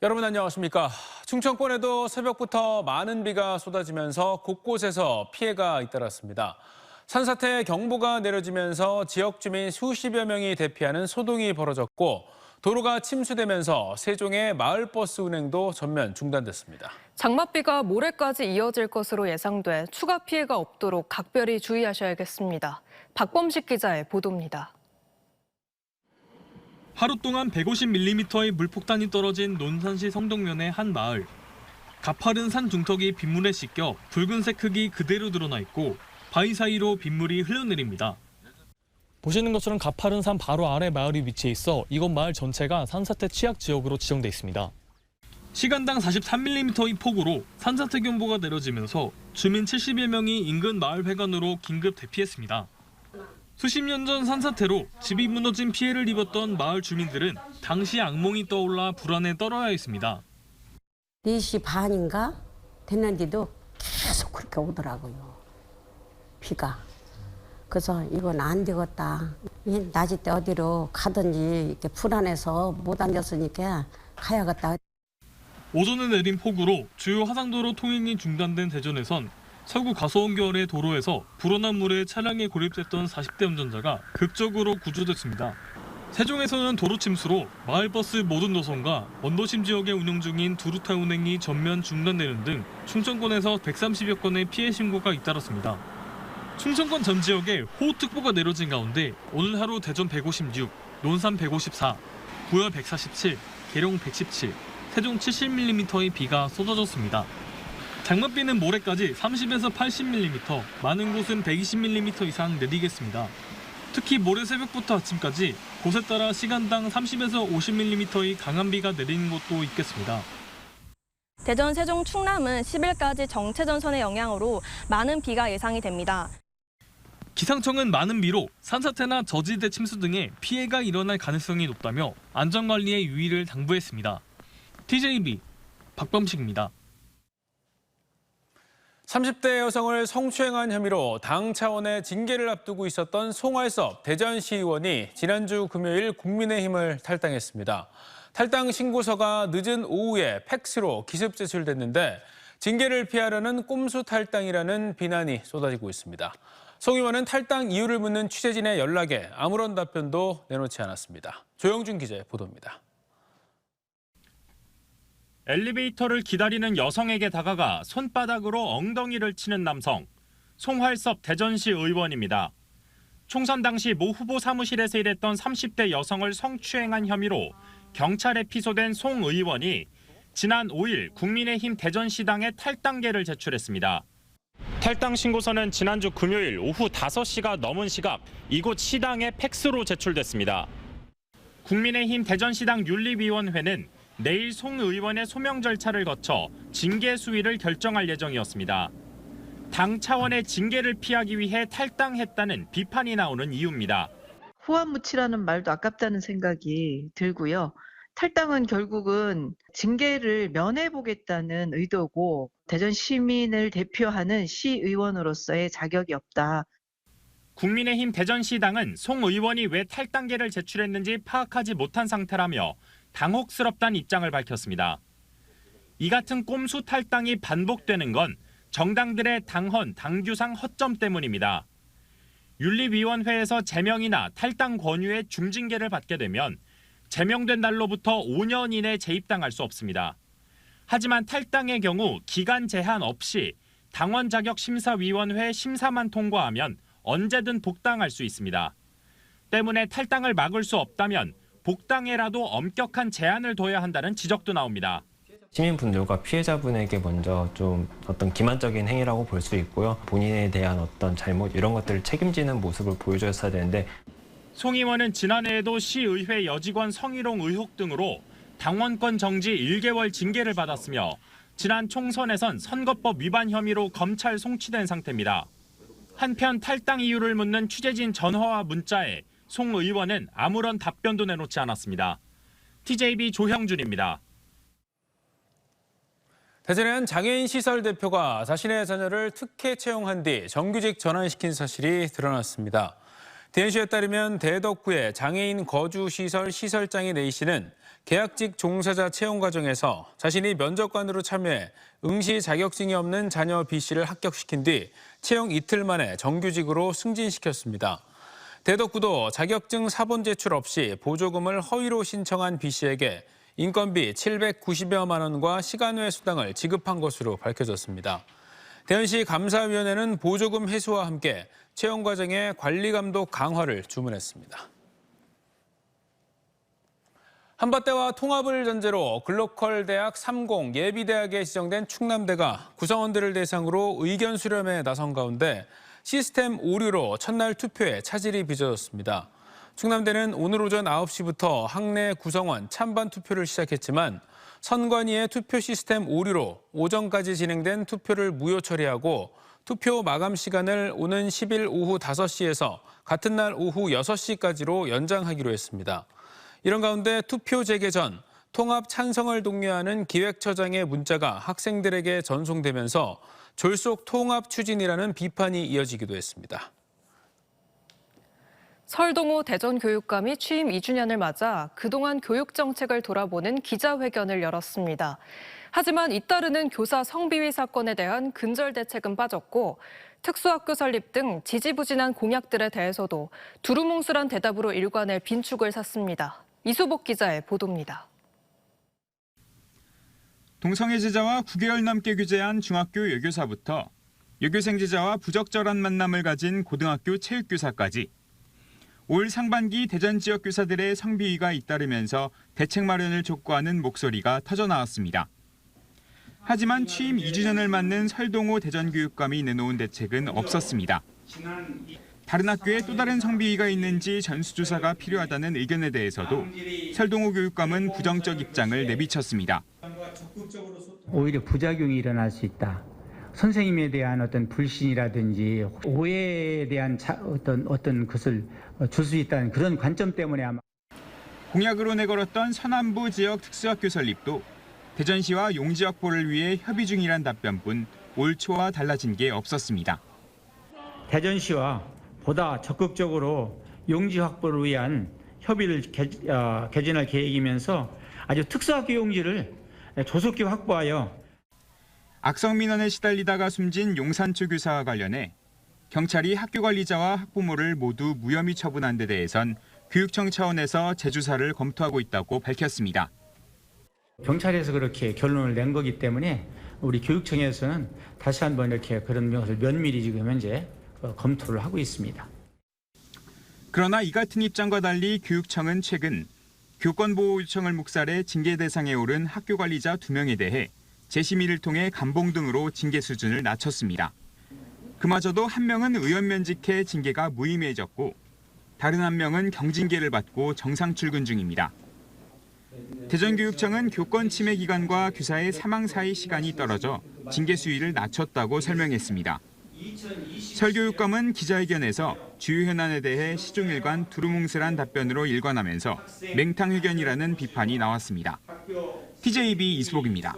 여러분 안녕하십니까? 충청권에도 새벽부터 많은 비가 쏟아지면서 곳곳에서 피해가 잇따랐습니다. 산사태 경보가 내려지면서 지역 주민 수십여 명이 대피하는 소동이 벌어졌고 도로가 침수되면서 세종의 마을버스 운행도 전면 중단됐습니다. 장맛비가 모레까지 이어질 것으로 예상돼 추가 피해가 없도록 각별히 주의하셔야겠습니다. 박범식 기자의 보도입니다. 하루 동안 150mm의 물폭탄이 떨어진 논산시 성동면의 한 마을. 가파른 산 중턱이 빗물에 씻겨 붉은색 흙이 그대로 드러나 있고 바위 사이로 빗물이 흘러내립니다. 보시는 것처럼 가파른 산 바로 아래 마을이 위치해 있어 이곳 마을 전체가 산사태 취약 지역으로 지정돼 있습니다. 시간당 43mm의 폭우로 산사태 경보가 내려지면서 주민 70여 명이 인근 마을 회관으로 긴급 대피했습니다. 수십 년 전 산사태로 집이 무너진 피해를 입었던 마을 주민들은 당시 악몽이 떠올라 불안에 떨어야 했습니다. 4시 반인가 됐는데도 계속 그렇게 오더라고요. 비가. 그래서 이건 안 되겠다. 낮에 때 어디로 가든지 이렇게 불안해서 못 앉았으니까 가야겠다. 오전에 내린 폭우로 주요 하상도로 통행이 중단된 대전에선 서구 가소원결의 도로에서 불어난 물에 차량에 고립됐던 40대 운전자가 극적으로 구조됐습니다. 세종에서는 도로 침수로 마을버스 모든 노선과 원도심 지역에 운영 중인 두루타 운행이 전면 중단되는 등 충청권에서 130여 건의 피해 신고가 잇따랐습니다. 충청권 전 지역에 호우특보가 내려진 가운데 오늘 하루 대전 156, 논산 154, 부열 147, 계룡 117, 세종 70mm의 비가 쏟아졌습니다. 장맛비는 모레까지 30에서 80mm, 많은 곳은 120mm 이상 내리겠습니다. 특히 모레 새벽부터 아침까지 곳에 따라 시간당 30에서 50mm의 강한 비가 내리는 곳도 있겠습니다. 대전, 세종, 충남은 10일까지 정체전선의 영향으로 많은 비가 예상이 됩니다. 기상청은 많은 비로 산사태나 저지대 침수 등의 피해가 일어날 가능성이 높다며 안전관리에 유의를 당부했습니다. TJB 박범식입니다. 30대 여성을 성추행한 혐의로 당 차원의 징계를 앞두고 있었던 송할섭 대전시의원이 지난주 금요일 국민의힘을 탈당했습니다. 탈당 신고서가 늦은 오후에 팩스로 기습 제출됐는데 징계를 피하려는 꼼수 탈당이라는 비난이 쏟아지고 있습니다. 송 의원은 탈당 이유를 묻는 취재진의 연락에 아무런 답변도 내놓지 않았습니다. 조영준 기자의 보도입니다. 엘리베이터를 기다리는 여성에게 다가가 손바닥으로 엉덩이를 치는 남성, 송할섭 대전시 의원입니다. 총선 당시 모 후보 사무실에서 일했던 30대 여성을 성추행한 혐의로 경찰에 피소된 송 의원이 지난 5일 국민의힘 대전시당에 탈당계를 제출했습니다. 탈당 신고서는 지난주 금요일 오후 5시가 넘은 시각 이곳 시당에 팩스로 제출됐습니다. 국민의힘 대전시당 윤리위원회는 내일 송 의원의 소명 절차를 거쳐 징계 수위를 결정할 예정이었습니다. 당 차원의 징계를 피하기 위해 탈당했다는 비판이 나오는 이유입니다. 후한무치라는 말도 아깝다는 생각이 들고요. 탈당은 결국은 징계를 면해보겠다는 의도고 대전 시민을 대표하는 시의원으로서의 자격이 없다. 국민의힘 대전시당은 송 의원이 왜 탈당계를 제출했는지 파악하지 못한 상태라며 당혹스럽다는 입장을 밝혔습니다. 이 같은 꼼수 탈당이 반복되는 건 정당들의 당헌, 당규상 허점 때문입니다. 윤리위원회에서 제명이나 탈당 권유의 중징계를 받게 되면 제명된 날로부터 5년 이내 재입당할 수 없습니다. 하지만 탈당의 경우 기간 제한 없이 당원 자격 심사위원회 심사만 통과하면 언제든 복당할 수 있습니다. 때문에 탈당을 막을 수 없다면 복당에라도 엄격한 제한을 둬야 한다는 지적도 나옵니다. 시민분들과 피해자분에게 먼저 좀 어떤 기만적인 행위라고 볼 수 있고요. 본인에 대한 어떤 잘못 이런 것들을 책임지는 모습을 보여줬어야 되는데 송 의원은 지난해에도 시의회 여직원 성희롱 의혹 등으로 당원권 정지 1개월 징계를 받았으며 지난 총선에선 선거법 위반 혐의로 검찰 송치된 상태입니다. 한편 탈당 이유를 묻는 취재진 전화와 문자에 송 의원은 아무런 답변도 내놓지 않았습니다. TJB 조형준입니다. 대전의 한 장애인 시설 대표가 자신의 자녀를 특혜 채용한 뒤 정규직 전환시킨 사실이 드러났습니다. 대전시에 따르면 대덕구의 장애인 거주시설 시설장인 A씨는 계약직 종사자 채용 과정에서 자신이 면접관으로 참여해 응시 자격증이 없는 자녀 B씨를 합격시킨 뒤 채용 이틀 만에 정규직으로 승진시켰습니다. 대덕구도 자격증 사본 제출 없이 보조금을 허위로 신청한 B씨에게 인건비 790여만 원과 시간외 수당을 지급한 것으로 밝혀졌습니다. 대전시 감사위원회는 보조금 회수와 함께 채용 과정의 관리 감독 강화를 주문했습니다. 한밭대와 통합을 전제로 글로컬 대학 30 예비대학에 지정된 충남대가 구성원들을 대상으로 의견 수렴에 나선 가운데 시스템 오류로 첫날 투표에 차질이 빚어졌습니다. 충남대는 오늘 오전 9시부터 학내 구성원 찬반 투표를 시작했지만 선관위의 투표 시스템 오류로 오전까지 진행된 투표를 무효 처리하고 투표 마감 시간을 오는 10일 오후 5시에서 같은 날 오후 6시까지로 연장하기로 했습니다. 이런 가운데 투표 재개 전 통합 찬성을 독려하는 기획처장의 문자가 학생들에게 전송되면서 졸속 통합 추진이라는 비판이 이어지기도 했습니다. 설동호 대전교육감이 취임 2주년을 맞아 그동안 교육 정책을 돌아보는 기자회견을 열었습니다. 하지만 잇따르는 교사 성비위 사건에 대한 근절 대책은 빠졌고 특수학교 설립 등 지지부진한 공약들에 대해서도 두루뭉술한 대답으로 일관을 빈축을 샀습니다. 이수복 기자의 보도입니다. 동성애 제자와 9개월 넘게 규제한 중학교 여교사부터 여교생 제자와 부적절한 만남을 가진 고등학교 체육교사까지 올 상반기 대전 지역 교사들의 성비위가 잇따르면서 대책 마련을 촉구하는 목소리가 터져나왔습니다. 하지만 취임 2주년을 맞는 설동호 대전교육감이 내놓은 대책은 없었습니다. 다른 학교에 또 다른 성비위가 있는지 전수조사가 필요하다는 의견에 대해서도 설동호 교육감은 부정적 입장을 내비쳤습니다. 오히려 부작용이 일어날 수 있다. 선생님에 대한 어떤 불신이라든지 오해에 대한 어떤 것을 줄 수 있다는 그런 관점 때문에 아마 공약으로 내걸었던 서남부 지역 특수학교 설립도 대전시와 용지 확보를 위해 협의 중이란 답변뿐 올 초와 달라진 게 없었습니다. 대전시와 보다 적극적으로 용지 확보를 위한 협의를 개진할 계획이면서 아주 특수학교 용지를 조속히 확보하여 악성 민원에 시달리다가 숨진 용산초 교사와 관련해 경찰이 학교 관리자와 학부모를 모두 무혐의 처분한 데 대해선 교육청 차원에서 재조사를 검토하고 있다고 밝혔습니다. 경찰에서 그렇게 결론을 낸 거기 때문에 우리 교육청에서는 다시 한번 이렇게 그런 것을 면밀히 지금 현재 검토를 하고 있습니다. 그러나 이 같은 입장과 달리 교육청은 최근 교권보호 요청을 묵살해 징계 대상에 오른 학교 관리자 2명에 대해 재심의를 통해 감봉 등으로 징계 수준을 낮췄습니다. 그마저도 한 명은 의원 면직해 징계가 무의미해졌고 다른 한 명은 경징계를 받고 정상 출근 중입니다. 대전교육청은 교권 침해 기간과 교사의 사망 사이 시간이 떨어져 징계 수위를 낮췄다고 설명했습니다. 설 교육감은 기자회견에서 주요 현안에 대해 시종일관 두루뭉술한 답변으로 일관하면서 맹탕회견이라는 비판이 나왔습니다. TJB 이수복입니다.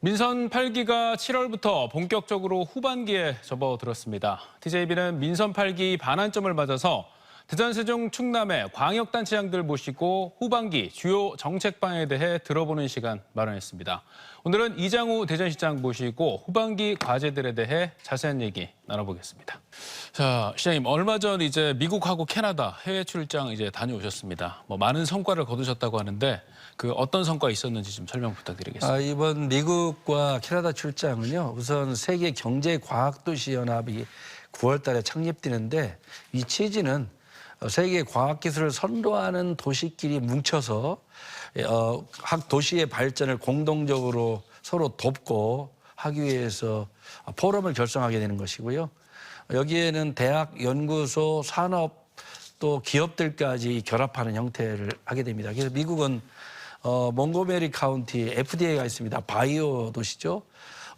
민선 8기가 7월부터 본격적으로 후반기에 접어들었습니다. TJB는 민선 8기 반환점을 맞아서 대전, 세종, 충남의 광역단체장들 모시고 후반기 주요 정책 방향에 대해 들어보는 시간 마련했습니다. 오늘은 이장우 대전시장 모시고 후반기 과제들에 대해 자세한 얘기 나눠보겠습니다. 자, 시장님, 얼마 전 이제 미국하고 캐나다 해외 출장 이제 다녀오셨습니다. 많은 성과를 거두셨다고 하는데 그 어떤 성과 있었는지 좀 설명 부탁드리겠습니다. 이번 미국과 캐나다 출장은요, 우선 세계 경제 과학 도시 연합이 9월 달에 창립되는데 이 취지는 세계 과학 기술을 선도하는 도시끼리 뭉쳐서 각 도시의 발전을 공동적으로 서로 돕고 하기 위해서 포럼을 결성하게 되는 것이고요. 여기에는 대학, 연구소, 산업 또 기업들까지 결합하는 형태를 하게 됩니다. 그래서 미국은 몽고메리 카운티 FDA가 있습니다. 바이오 도시죠.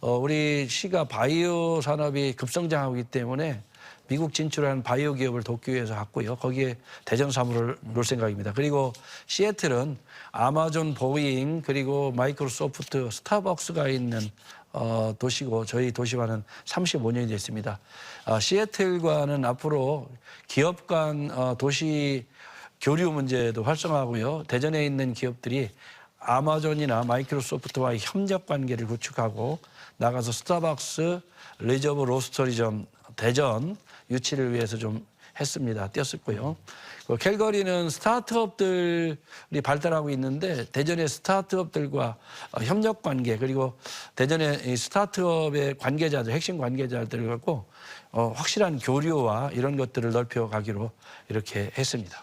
우리 시가 바이오 산업이 급성장하고 있기 때문에 미국 진출한 바이오 기업을 돕기 위해서 갔고요. 거기에 대전 사무를 놓을 생각입니다. 그리고 시애틀은 아마존, 보잉, 그리고 마이크로소프트, 스타벅스가 있는 도시고 저희 도시와는 35년이 됐습니다. 시애틀과는 앞으로 기업 간 도시 교류 문제도 활성화하고요. 대전에 있는 기업들이 아마존이나 마이크로소프트와의 협력 관계를 구축하고 나가서 스타벅스, 리저브 로스터리점 대전 유치를 위해서 좀 했습니다. 뛰었었고요. 캘거리는 스타트업들이 발달하고 있는데 대전의 스타트업들과 협력 관계 그리고 대전의 스타트업의 관계자들, 핵심 관계자들을 갖고 확실한 교류와 이런 것들을 넓혀가기로 이렇게 했습니다.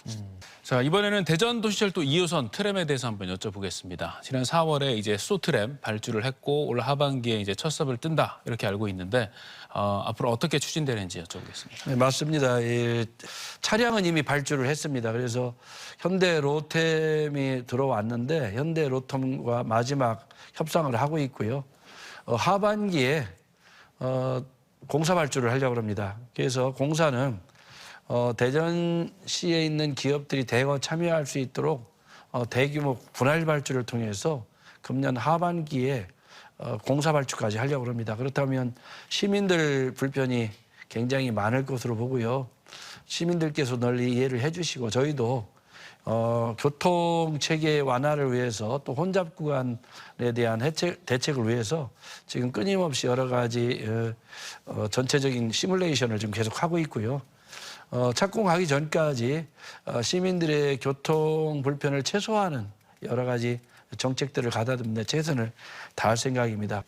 자, 이번에는 대전도시철도 2호선 트램에 대해서 한번 여쭤보겠습니다. 지난 4월에 이제 수소트램 발주를 했고 올 하반기에 이제 첫 섭을 뜬다 이렇게 알고 있는데 앞으로 어떻게 추진되는지 여쭤보겠습니다. 네, 맞습니다. 이 차량은 이미 발주를 했습니다. 그래서 현대 로템이 들어왔는데 현대 로템과 마지막 협상을 하고 있고요. 하반기에 공사 발주를 하려고 합니다. 그래서 공사는 대전시에 있는 기업들이 대거 참여할 수 있도록 대규모 분할 발주를 통해서 금년 하반기에 공사 발주까지 하려고 합니다. 그렇다면 시민들 불편이 굉장히 많을 것으로 보고요. 시민들께서 널리 이해를 해주시고 저희도 교통 체계 완화를 위해서 또 혼잡 구간에 대한 대책을 위해서 지금 끊임없이 여러 가지 전체적인 시뮬레이션을 지금 계속 하고 있고요. 착공하기 전까지 시민들의 교통 불편을 최소화하는 여러 가지 정책들을 가다듬는 데 최선을 다할 생각입니다.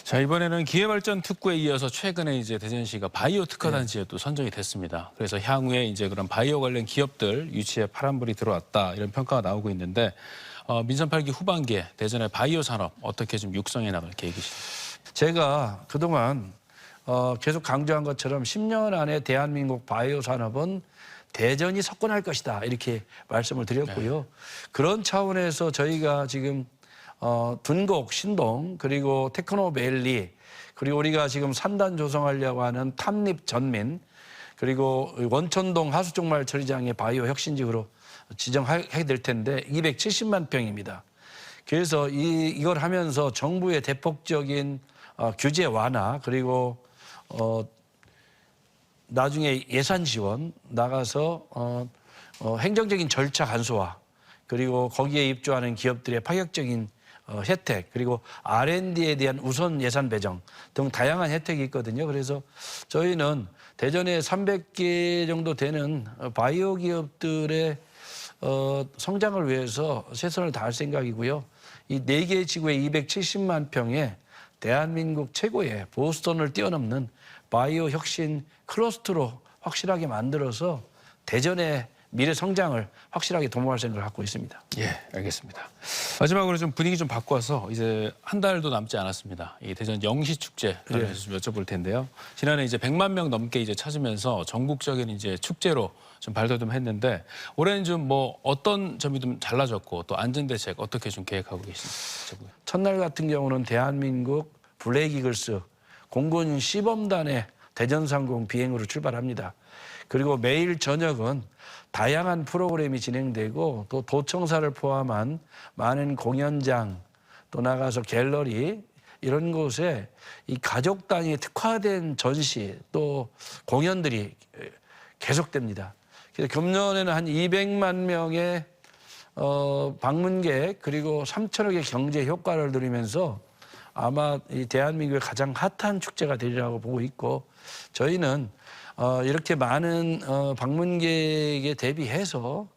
자, 이번에는 기회발전 특구에 이어서 최근에 이제 대전시가 바이오 특화 단지에 또 선정이 됐습니다. 그래서 향후에 이제 그런 바이오 관련 기업들 유치에 파란불이 들어왔다 이런 평가가 나오고 있는데 민선 8기 후반기에 대전의 바이오 산업 어떻게 좀 육성해 나갈 계획이십니까? 제가 그동안 계속 강조한 것처럼 10년 안에 대한민국 바이오 산업은 대전이 석권할 것이다 이렇게 말씀을 드렸고요. 그런 차원에서 저희가 지금 둔곡, 신동 그리고 테크노밸리 그리고 우리가 지금 3단 조성하려고 하는 탐립 전민 그리고 원천동 하수종말 처리장의 바이오 혁신지구로 지정하게 될 텐데 270만 평입니다. 그래서 이걸 하면서 정부의 대폭적인 규제 완화 그리고 나중에 예산 지원 나가서 행정적인 절차 간소화 그리고 거기에 입주하는 기업들의 파격적인 혜택 그리고 R&D에 대한 우선 예산 배정 등 다양한 혜택이 있거든요. 그래서 저희는 대전에 300개 정도 되는 바이오 기업들의 성장을 위해서 최선을 다할 생각이고요. 이 4개 지구에 270만 평에 대한민국 최고의 보스턴을 뛰어넘는 바이오 혁신 클러스터로 확실하게 만들어서 대전의 미래 성장을 확실하게 도모할 생각을 갖고 있습니다. 예, 알겠습니다. 마지막으로 좀 분위기 좀 바꿔서 이제 한 달도 남지 않았습니다. 이 대전 영시축제 관련해서 좀 여쭤볼 텐데요. 지난해 이제 100만 명 넘게 이제 찾으면서 전국적인 이제 축제로 좀 발돋움했는데 올해는 좀 뭐 어떤 점이 좀 달라졌고 또 안전대책 어떻게 좀 계획하고 계십니까? 첫날 같은 경우는 대한민국 블랙이글스 공군 시범단의 대전상공 비행으로 출발합니다. 그리고 매일 저녁은 다양한 프로그램이 진행되고 또 도청사를 포함한 많은 공연장 또 나가서 갤러리 이런 곳에 이 가족 단위 특화된 전시 또 공연들이 계속됩니다. 그래서 금년에는 한 200만 명의 방문객 그리고 3천억의 경제 효과를 누리면서 아마 이 대한민국의 가장 핫한 축제가 되리라고 보고 있고 저희는 이렇게 많은 방문객에 대비해서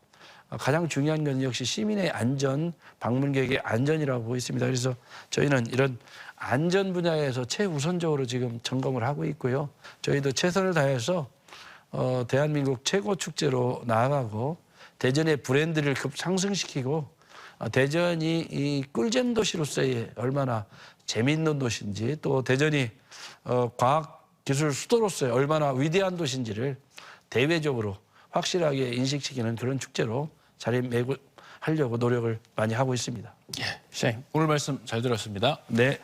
가장 중요한 건 역시 시민의 안전, 방문객의 안전이라고 보고 있습니다. 그래서 저희는 이런 안전 분야에서 최우선적으로 지금 점검을 하고 있고요. 저희도 최선을 다해서 대한민국 최고 축제로 나아가고 대전의 브랜드를 급 상승시키고 대전이 이 꿀잼 도시로서의 얼마나 재미있는 도시인지 또 대전이 과학기술 수도로서의 얼마나 위대한 도시인지를 대외적으로 확실하게 인식시키는 그런 축제로 자리매김하려고 노력을 많이 하고 있습니다. 예, 시장님 오늘 말씀 잘 들었습니다. 네.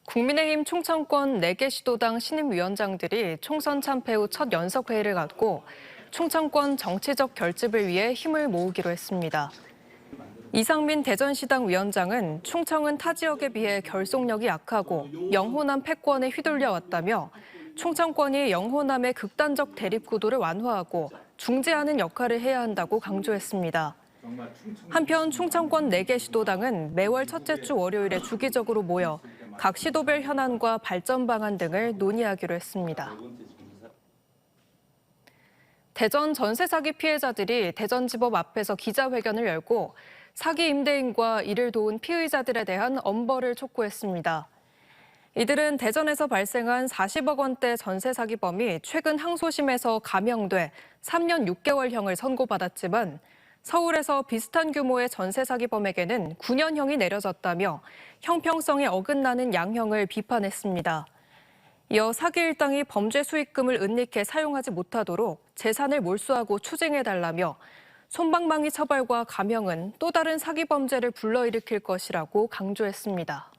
국민의힘 충청권 4개 시도당 신임위원장들이 총선 참패 후 첫 연석회의를 갖고 충청권 정치적 결집을 위해 힘을 모으기로 했습니다. 이상민 대전시당 위원장은 충청은 타 지역에 비해 결속력이 약하고 영호남 패권에 휘둘려왔다며 충청권이 영호남의 극단적 대립 구도를 완화하고 중재하는 역할을 해야 한다고 강조했습니다. 한편 충청권 4개 시도당은 매월 첫째 주 월요일에 주기적으로 모여 각 시도별 현안과 발전 방안 등을 논의하기로 했습니다. 대전 전세 사기 피해자들이 대전지법 앞에서 기자회견을 열고 사기 임대인과 이를 도운 피의자들에 대한 엄벌을 촉구했습니다. 이들은 대전에서 발생한 40억 원대 전세 사기범이 최근 항소심에서 감형돼 3년 6개월형을 선고받았지만 서울에서 비슷한 규모의 전세 사기범에게는 9년형이 내려졌다며 형평성에 어긋나는 양형을 비판했습니다. 이어 사기 일당이 범죄 수익금을 은닉해 사용하지 못하도록 재산을 몰수하고 추징해달라며 솜방망이 처벌과 감형은 또 다른 사기 범죄를 불러일으킬 것이라고 강조했습니다.